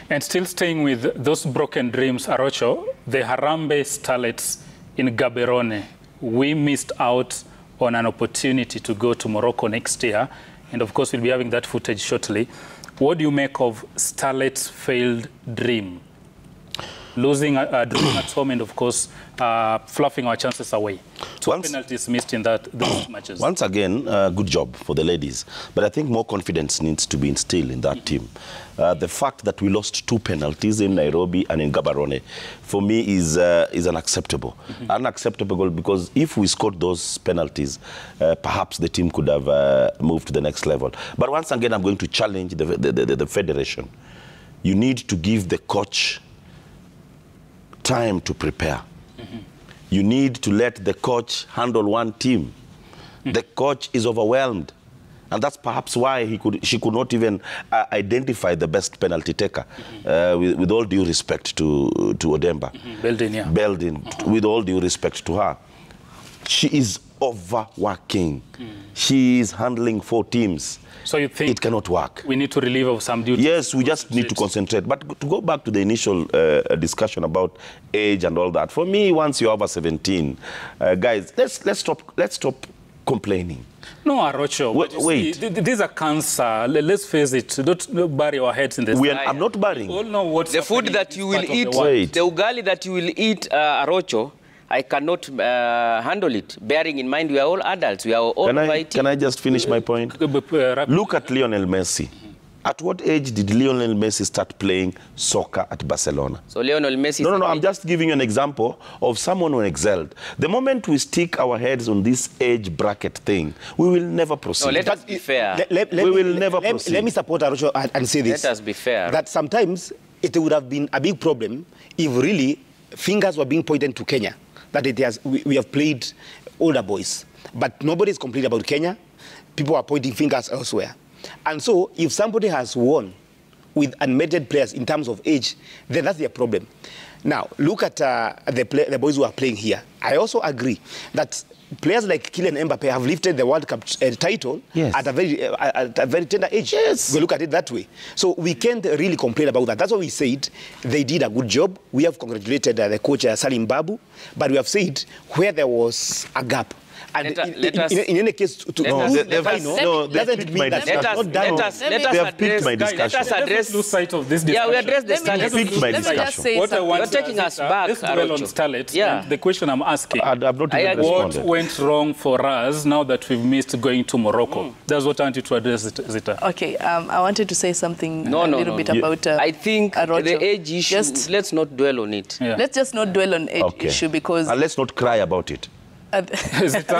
And still staying with those broken dreams, Arocho, the Harambee Starlets in Gaborone, we missed out on an opportunity to go to Morocco next year. And of course, we'll be having that footage shortly. What do you make of Starlets' failed dream? Losing a dream at home and, of course, fluffing our chances away. Two penalties missed in those matches. Once again, good job for the ladies. But I think more confidence needs to be instilled in that team. The fact that we lost 2 penalties in Nairobi and in Gaborone, for me, is unacceptable. Unacceptable because if we scored those penalties, perhaps the team could have moved to the next level. But once again, I'm going to challenge the federation. You need to give the coach time to prepare. You need to let the coach handle one team. The coach is overwhelmed. And that's perhaps why she could not even identify the best penalty taker. With all due respect to Odemba. Beldin, yeah. Beldin, with all due respect to her. She is overworking. She is handling 4 teams. So you think it cannot work? We need to relieve of some duties? Yes, we just need to concentrate. But to go back to the initial discussion about age and all that, for me, once you're over 17, guys, let's stop complaining. No, Arocho. Wait. See, these are cancer. Let's face it. Don't bury our heads in the sky. I'm not burying. We all know what's the food that you will eat, the ugali that you will eat, Arocho, I cannot handle it, bearing in mind we are all adults. We are all fighting. Can I just finish my point? Look at Lionel Messi. At what age did Lionel Messi start playing soccer at Barcelona? So Lionel Messi... No, I'm just giving you an example of someone who excelled. The moment we stick our heads on this age bracket thing, we will never proceed. No, let us be fair. We will never proceed. Let me support Arocho and say this. Let us be fair. That sometimes it would have been a big problem if really fingers were being pointed to Kenya. That we have played older boys. But nobody is complaining about Kenya. People are pointing fingers elsewhere. And so if somebody has won with unmated players in terms of age, then that's their problem. Now, look at the boys who are playing here. I also agree that players like Kylian Mbappe have lifted the World Cup title at a very tender age. Yes. We look at it that way. So we can't really complain about that. That's why we said they did a good job. We have congratulated the coach, Salim Babu, but we have said where there was a gap. And in any case, they have picked my discussion. Let us address lose sight of this discussion. Yeah, we address the Starlets. What I want You're taking us back, let's dwell on Starlets. Yeah. The question I'm asking, I've not even what went wrong for us now that we've missed going to Morocco? That's what I wanted to address, Zita. Okay, I wanted to say something a little bit about I think the age issue, let's not dwell on it. Yeah. Let's just not dwell on age issue because... And let's not cry about it. No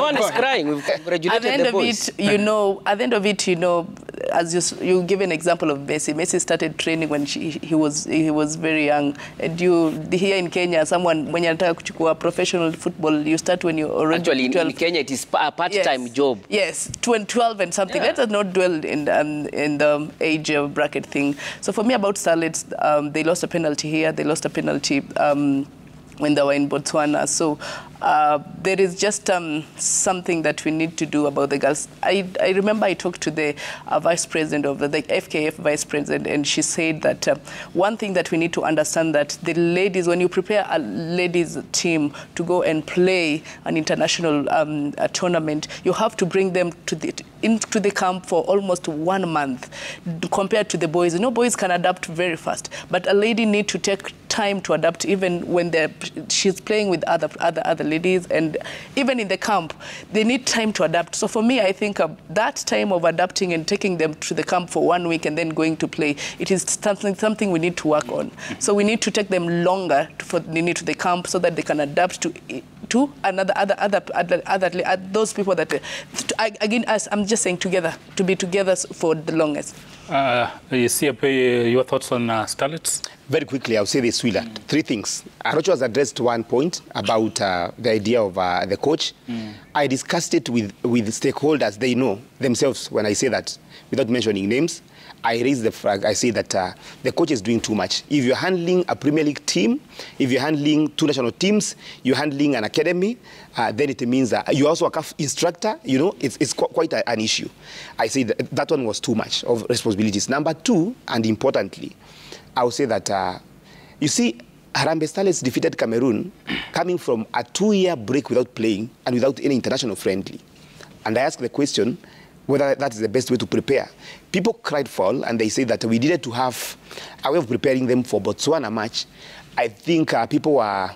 one is crying. We've congratulated at the end the of boys. At the end of it, as you give an example of Messi. Messi started training when he was very young. And here in Kenya, someone when you start professional football, you start when you're already actually 12. In Kenya it is a part-time job. Yes, 12 and something. Yeah. Let us not dwell in the age bracket thing. So for me about Starlets, they lost a penalty here. They lost a penalty when they were in Botswana. So there is just something that we need to do about the girls. I remember I talked to the vice president of the FKF vice president, and she said that one thing that we need to understand that the ladies, when you prepare a ladies team to go and play an international tournament, you have to bring them into the camp for almost 1 month compared to the boys. Boys can adapt very fast, but a lady needs to take time to adapt even when she's playing with other ladies, and even in the camp, they need time to adapt. So for me, I think that time of adapting and taking them to the camp for 1 week and then going to play, it is something we need to work on. So we need to take them longer to the camp so that they can adapt to those people that again, as I'm just saying, to be together for the longest. Your thoughts on Starlets? Very quickly, I'll say this, Wheeler. 3 things. Arocho has addressed one point about the idea of the coach. I discussed it with stakeholders. They know themselves when I say that, without mentioning names. I raise the flag. I say that the coach is doing too much. If you're handling a Premier League team, if you're handling 2 national teams, you're handling an academy, then it means that you're also a CAF instructor. It's quite an issue. I say that one was too much of responsibilities. Number 2, and importantly, I would say that, you see, Harambee Starlets defeated Cameroon coming from a 2-year break without playing and without any international friendly. And I asked the question whether that is the best way to prepare. People cried foul, and they said that we needed to have a way of preparing them for Botswana match. I think people were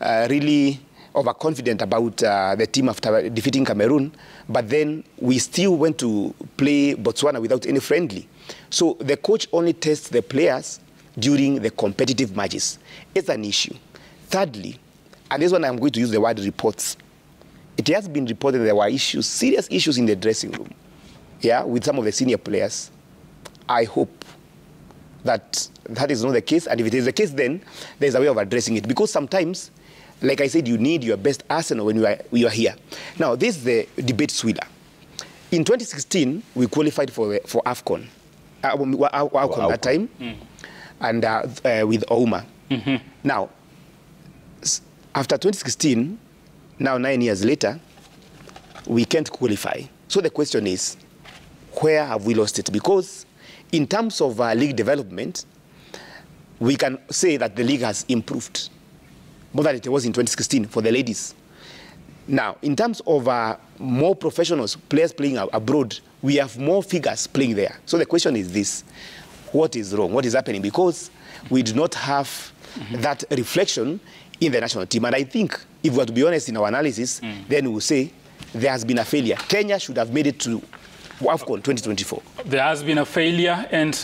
really overconfident about the team after defeating Cameroon, but then we still went to play Botswana without any friendly. So the coach only tests the players during the competitive matches. It's an issue. Thirdly, and this one I'm going to use the word reports. It has been reported there were issues, serious issues in the dressing room, with some of the senior players. I hope that that is not the case, and if it is the case, then there's a way of addressing it. Because sometimes, like I said, you need your best arsenal when you are here. Now, this is the debate swiller. In 2016, we qualified for WAFCON. WAFCON that time, and with Ouma. Now, after 2016, now 9 years later, we can't qualify. So the question is, where have we lost it? Because in terms of league development, we can say that the league has improved more than it was in 2016 for the ladies. Now, in terms of more professionals, players playing abroad, we have more figures playing there. So the question is this: what is wrong? What is happening? Because we do not have that reflection in the national team. And I think, if we are to be honest in our analysis, then we will say there has been a failure. Kenya should have made it to WAFCON 2024. There has been a failure, and